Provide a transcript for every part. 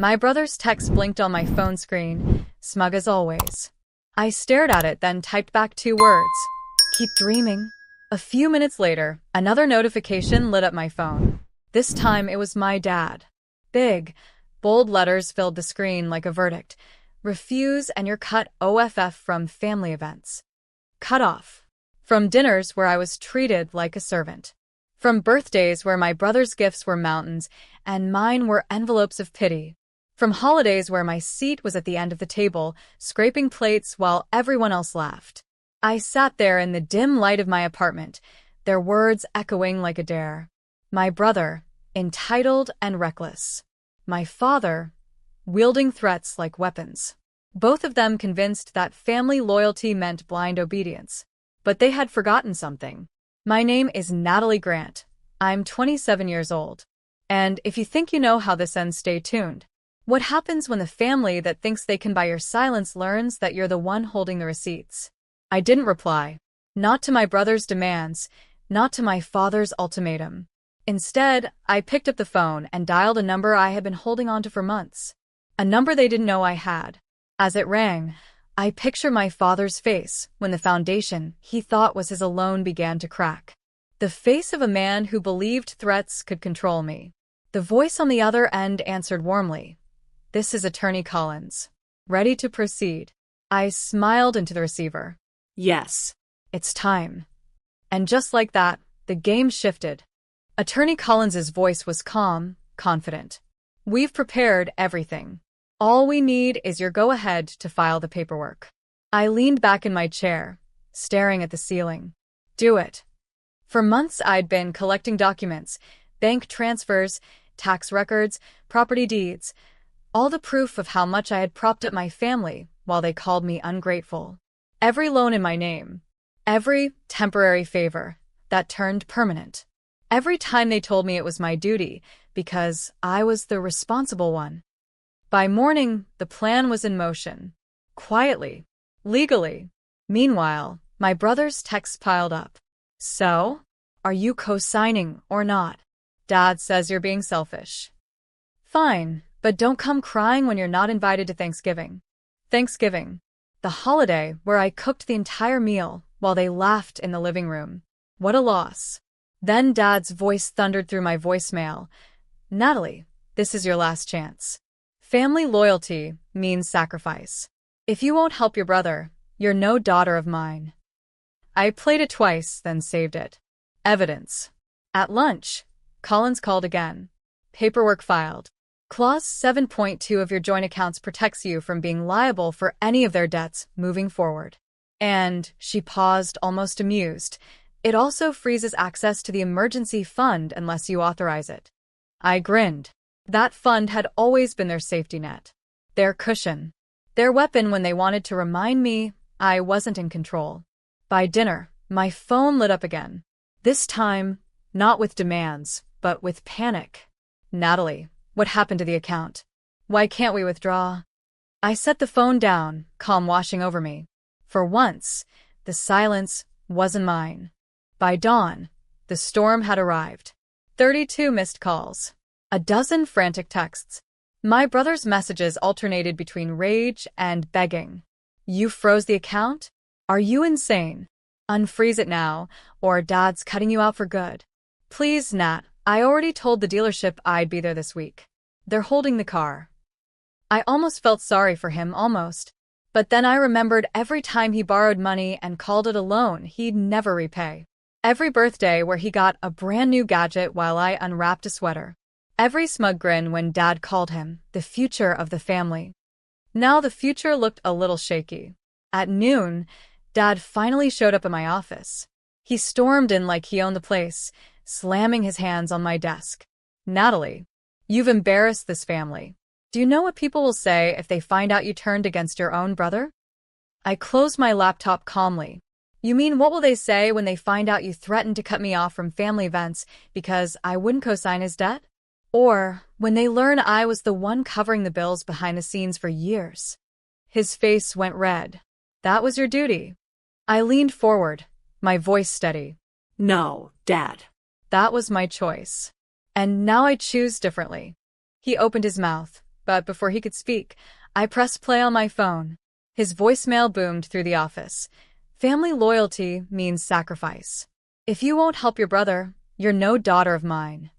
My brother's text blinked on my phone screen, smug as always. I stared at it, then typed back 2 words. Keep dreaming. A few minutes later, another notification lit up my phone. This time it was my dad. Big, bold letters filled the screen like a verdict. Refuse and you're cut off from family events. Cut off. From dinners where I was treated like a servant. From birthdays where my brother's gifts were mountains and mine were envelopes of pity. From holidays where my seat was at the end of the table, scraping plates while everyone else laughed. I sat there in the dim light of my apartment, their words echoing like a dare. My brother, entitled and reckless. My father, wielding threats like weapons. Both of them convinced that family loyalty meant blind obedience. But they had forgotten something. My name is Natalie Grant. I'm 27 years old. And if you think you know how this ends, stay tuned. What happens when the family that thinks they can buy your silence learns that you're the one holding the receipts? I didn't reply. Not to my brother's demands, not to my father's ultimatum. Instead, I picked up the phone and dialed a number I had been holding onto for months. A number they didn't know I had. As it rang, I picture my father's face when the foundation he thought was his alone began to crack. The face of a man who believed threats could control me. The voice on the other end answered warmly. This is Attorney Collins. Ready to proceed? I smiled into the receiver. Yes. It's time. And just like that, the game shifted. Attorney Collins's voice was calm, confident. We've prepared everything. All we need is your go-ahead to file the paperwork. I leaned back in my chair, staring at the ceiling. Do it. For months I'd been collecting documents, bank transfers, tax records, property deeds, all the proof of how much I had propped up my family while they called me ungrateful. Every loan in my name. Every temporary favor that turned permanent. Every time they told me it was my duty because I was the responsible one. By morning, the plan was in motion. Quietly. Legally. Meanwhile, my brother's texts piled up. So? Are you co-signing or not? Dad says you're being selfish. Fine, but don't come crying when you're not invited to Thanksgiving. Thanksgiving. The holiday where I cooked the entire meal while they laughed in the living room. What a loss. Then Dad's voice thundered through my voicemail. Natalie, this is your last chance. Family loyalty means sacrifice. If you won't help your brother, you're no daughter of mine. I played it twice, then saved it. Evidence. At lunch, Collins called again. Paperwork filed. Clause 7.2 of your joint accounts protects you from being liable for any of their debts moving forward. And, she paused, almost amused, it also freezes access to the emergency fund unless you authorize it. I grinned. That fund had always been their safety net. Their cushion. Their weapon when they wanted to remind me I wasn't in control. By dinner, my phone lit up again. This time, not with demands, but with panic. Natalie, what happened to the account? Why can't we withdraw? I set the phone down, calm washing over me. For once, the silence wasn't mine. By dawn, the storm had arrived. 32 missed calls. A dozen frantic texts. My brother's messages alternated between rage and begging. You froze the account? Are you insane? Unfreeze it now, or Dad's cutting you out for good. Please, Nat, I already told the dealership I'd be there this week. They're holding the car. I almost felt sorry for him, almost. But then I remembered every time he borrowed money and called it a loan he'd never repay. Every birthday where he got a brand new gadget while I unwrapped a sweater. Every smug grin when Dad called him the future of the family. Now the future looked a little shaky. At noon, Dad finally showed up at my office. He stormed in like he owned the place, slamming his hands on my desk. Natalie, you've embarrassed this family. Do you know what people will say if they find out you turned against your own brother? I closed my laptop calmly. You mean what will they say when they find out you threatened to cut me off from family events because I wouldn't co-sign his debt? Or when they learn I was the one covering the bills behind the scenes for years? His face went red. That was your duty. I leaned forward, my voice steady. No, Dad. That was my choice. And now I choose differently. He opened his mouth, but before he could speak, I pressed play on my phone. His voicemail boomed through the office. Family loyalty means sacrifice. If you won't help your brother, you're no daughter of mine.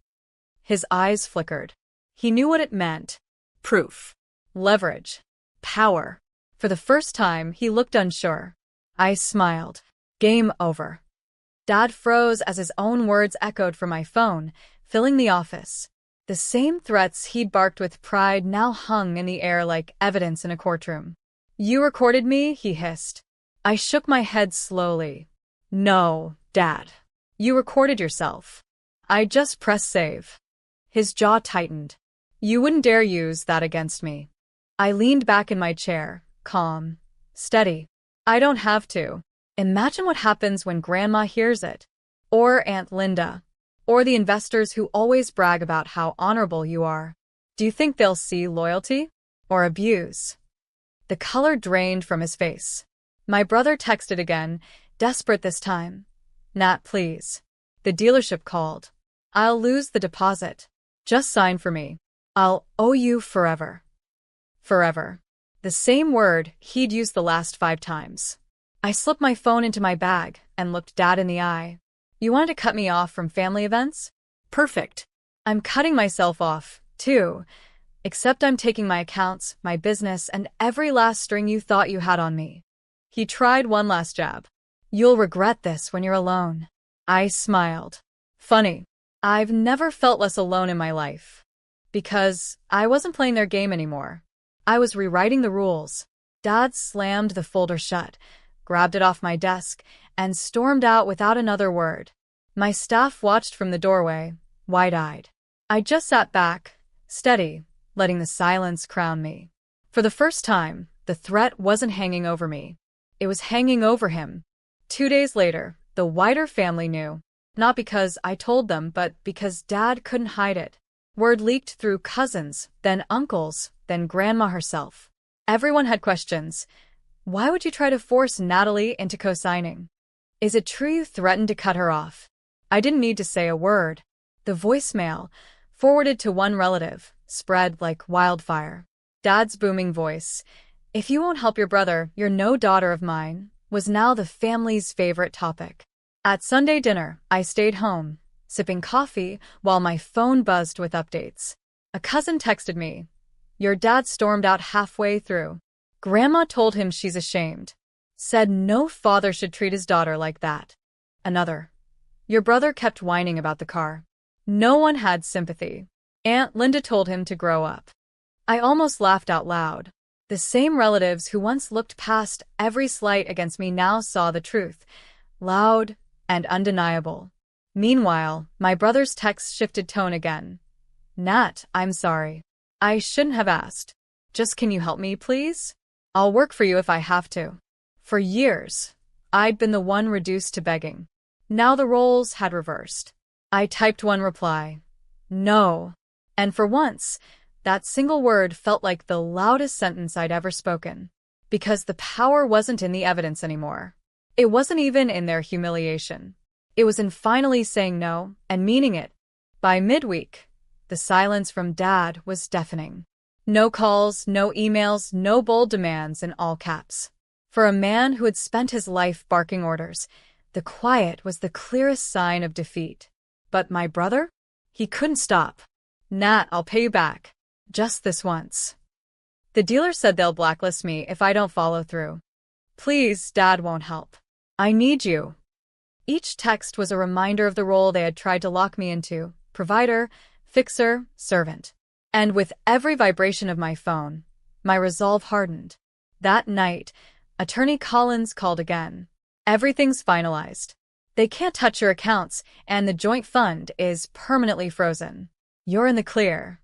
His eyes flickered. He knew what it meant. Proof. Leverage. Power. For the first time, he looked unsure. I smiled. Game over. Dad froze as his own words echoed from my phone, filling the office. The same threats he'd barked with pride now hung in the air like evidence in a courtroom. You recorded me? He hissed. I shook my head slowly. No, Dad. You recorded yourself. I just pressed save. His jaw tightened. You wouldn't dare use that against me. I leaned back in my chair, calm, steady. I don't have to. Imagine what happens when Grandma hears it. Or Aunt Linda. Or the investors who always brag about how honorable you are. Do you think they'll see loyalty? Or abuse? The color drained from his face. My brother texted again, desperate this time. Nat, please. The dealership called. I'll lose the deposit. Just sign for me. I'll owe you forever. Forever. The same word he'd used the last 5 times. I slipped my phone into my bag and looked Dad in the eye. You wanted to cut me off from family events? Perfect. I'm cutting myself off, too. Except I'm taking my accounts, my business, and every last string you thought you had on me. He tried one last jab. You'll regret this when you're alone. I smiled. Funny. I've never felt less alone in my life. Because I wasn't playing their game anymore. I was rewriting the rules. Dad slammed the folder shut, grabbed it off my desk, and stormed out without another word. My staff watched from the doorway, wide-eyed. I just sat back, steady, letting the silence crown me. For the first time, the threat wasn't hanging over me. It was hanging over him. 2 days later, the wider family knew. Not because I told them, but because Dad couldn't hide it. Word leaked through cousins, then uncles, then Grandma herself. Everyone had questions. Why would you try to force Natalie into co-signing? Is it true you threatened to cut her off? I didn't need to say a word. The voicemail, forwarded to one relative, spread like wildfire. Dad's booming voice, if you won't help your brother, you're no daughter of mine, was now the family's favorite topic. At Sunday dinner, I stayed home, sipping coffee while my phone buzzed with updates. A cousin texted me. Your dad stormed out halfway through. Grandma told him she's ashamed. Said no father should treat his daughter like that. Another. Your brother kept whining about the car. No one had sympathy. Aunt Linda told him to grow up. I almost laughed out loud. The same relatives who once looked past every slight against me now saw the truth. Loud and undeniable. Meanwhile, my brother's text shifted tone again. Nat, I'm sorry. I shouldn't have asked. Just can you help me, please? I'll work for you if I have to. For years, I'd been the one reduced to begging. Now the roles had reversed. I typed one reply. No. And for once, that single word felt like the loudest sentence I'd ever spoken. Because the power wasn't in the evidence anymore. It wasn't even in their humiliation. It was in finally saying no and meaning it. By midweek, the silence from Dad was deafening. No calls, no emails, no bold demands in all caps. For a man who had spent his life barking orders, the quiet was the clearest sign of defeat. But my brother? He couldn't stop. Nat, I'll pay you back. Just this once. The dealer said they'll blacklist me if I don't follow through. Please, Dad won't help. I need you. Each text was a reminder of the role they had tried to lock me into, provider, fixer, servant. And with every vibration of my phone, my resolve hardened. That night, Attorney Collins called again. Everything's finalized. They can't touch your accounts, and the joint fund is permanently frozen. You're in the clear.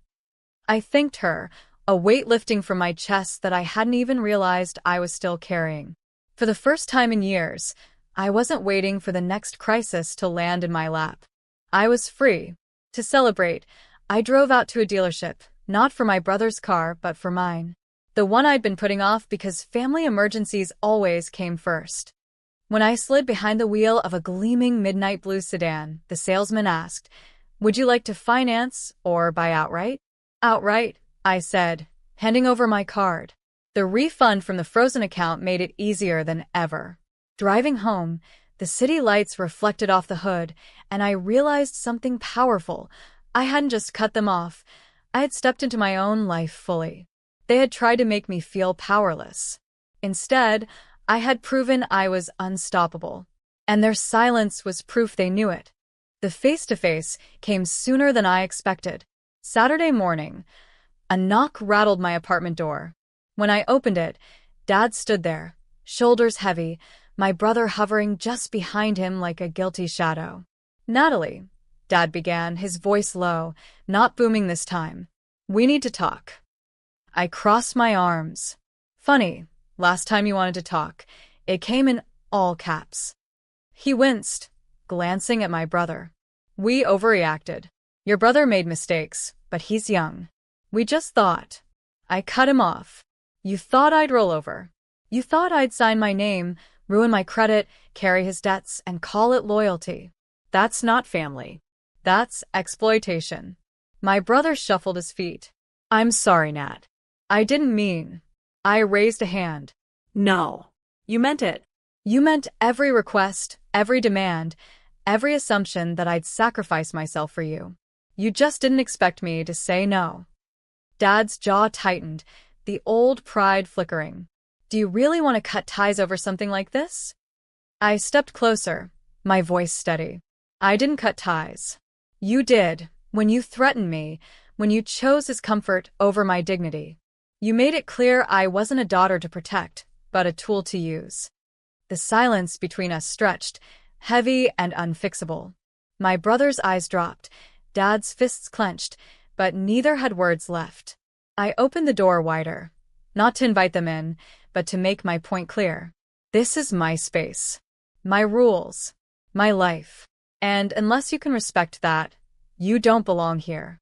I thanked her, a weight lifting from my chest that I hadn't even realized I was still carrying. For the first time in years, I wasn't waiting for the next crisis to land in my lap. I was free. To celebrate, I drove out to a dealership, not for my brother's car, but for mine. The one I'd been putting off because family emergencies always came first. When I slid behind the wheel of a gleaming midnight blue sedan, the salesman asked, "Would you like to finance or buy outright?" "Outright," I said, handing over my card. The refund from the frozen account made it easier than ever. Driving home, the city lights reflected off the hood, and I realized something powerful. I hadn't just cut them off. I had stepped into my own life fully. They had tried to make me feel powerless. Instead, I had proven I was unstoppable. And their silence was proof they knew it. The face-to-face came sooner than I expected. Saturday morning, a knock rattled my apartment door. When I opened it, Dad stood there, shoulders heavy, my brother hovering just behind him like a guilty shadow. "Natalie," Dad began, his voice low, not booming this time. "We need to talk." I crossed my arms. "Funny, last time you wanted to talk." It came in all caps. He winced, glancing at my brother. "We overreacted. Your brother made mistakes, but he's young. We just thought." I cut him off. "You thought I'd roll over. You thought I'd sign my name, ruin my credit, carry his debts, and call it loyalty. That's not family. That's exploitation." My brother shuffled his feet. "I'm sorry, Nat. I didn't mean." I raised a hand. No. You meant it. "You meant every request, every demand, every assumption that I'd sacrifice myself for you. You just didn't expect me to say no." Dad's jaw tightened, the old pride flickering. "Do you really want to cut ties over something like this?" I stepped closer, my voice steady. "I didn't cut ties. You did, when you threatened me, when you chose his comfort over my dignity. You made it clear I wasn't a daughter to protect, but a tool to use." The silence between us stretched, heavy and unfixable. My brother's eyes dropped, Dad's fists clenched, but neither had words left. I opened the door wider, not to invite them in, but to make my point clear. This is my space, my rules, my life, and unless you can respect that, you don't belong here.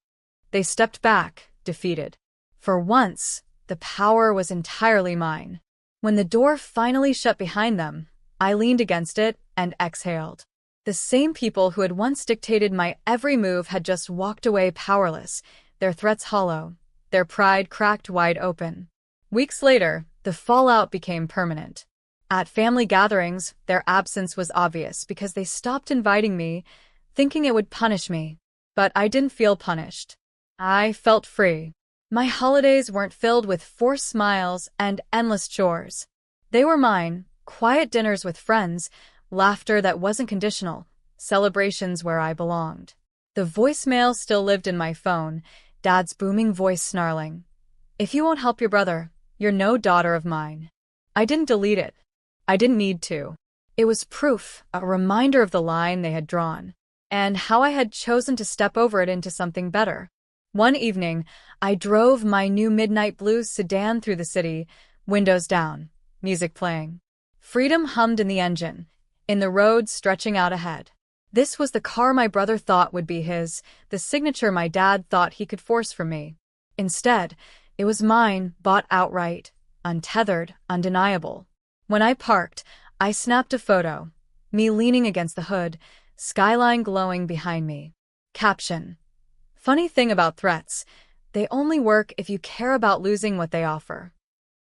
They stepped back, defeated. For once, the power was entirely mine. When the door finally shut behind them, I leaned against it and exhaled. The same people who had once dictated my every move had just walked away powerless, their threats hollow, their pride cracked wide open. Weeks later, the fallout became permanent. At family gatherings, their absence was obvious because they stopped inviting me, thinking it would punish me. But I didn't feel punished. I felt free. My holidays weren't filled with forced smiles and endless chores. They were mine, quiet dinners with friends, laughter that wasn't conditional, celebrations where I belonged. The voicemail still lived in my phone, Dad's booming voice snarling. "If you won't help your brother, you're no daughter of mine." I didn't delete it. I didn't need to. It was proof, a reminder of the line they had drawn, and how I had chosen to step over it into something better. One evening, I drove my new midnight blue sedan through the city, windows down, music playing. Freedom hummed in the engine, in the road stretching out ahead. This was the car my brother thought would be his, the signature my dad thought he could force from me. Instead, it was mine, bought outright, untethered, undeniable. When I parked, I snapped a photo, me leaning against the hood, skyline glowing behind me. Caption: "Funny thing about threats, they only work if you care about losing what they offer."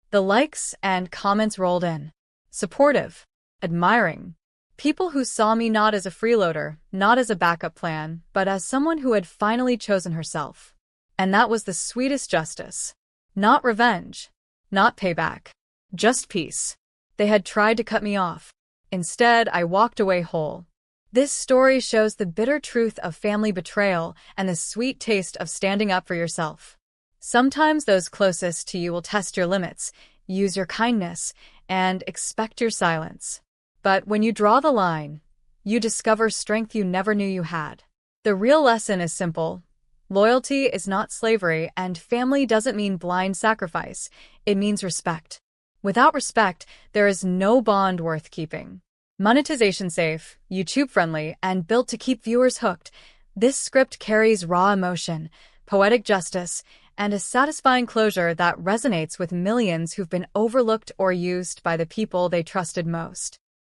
The likes and comments rolled in. Supportive, admiring. People who saw me not as a freeloader, not as a backup plan, but as someone who had finally chosen herself. And that was the sweetest justice. Not revenge, not payback, just peace. They had tried to cut me off. Instead, I walked away whole. This story shows the bitter truth of family betrayal and the sweet taste of standing up for yourself. Sometimes those closest to you will test your limits, use your kindness, and expect your silence. But when you draw the line, you discover strength you never knew you had. The real lesson is simple. Loyalty is not slavery, and family doesn't mean blind sacrifice. It means respect. Without respect, there is no bond worth keeping. Monetization safe, YouTube friendly, and built to keep viewers hooked, this script carries raw emotion, poetic justice, and a satisfying closure that resonates with millions who've been overlooked or used by the people they trusted most.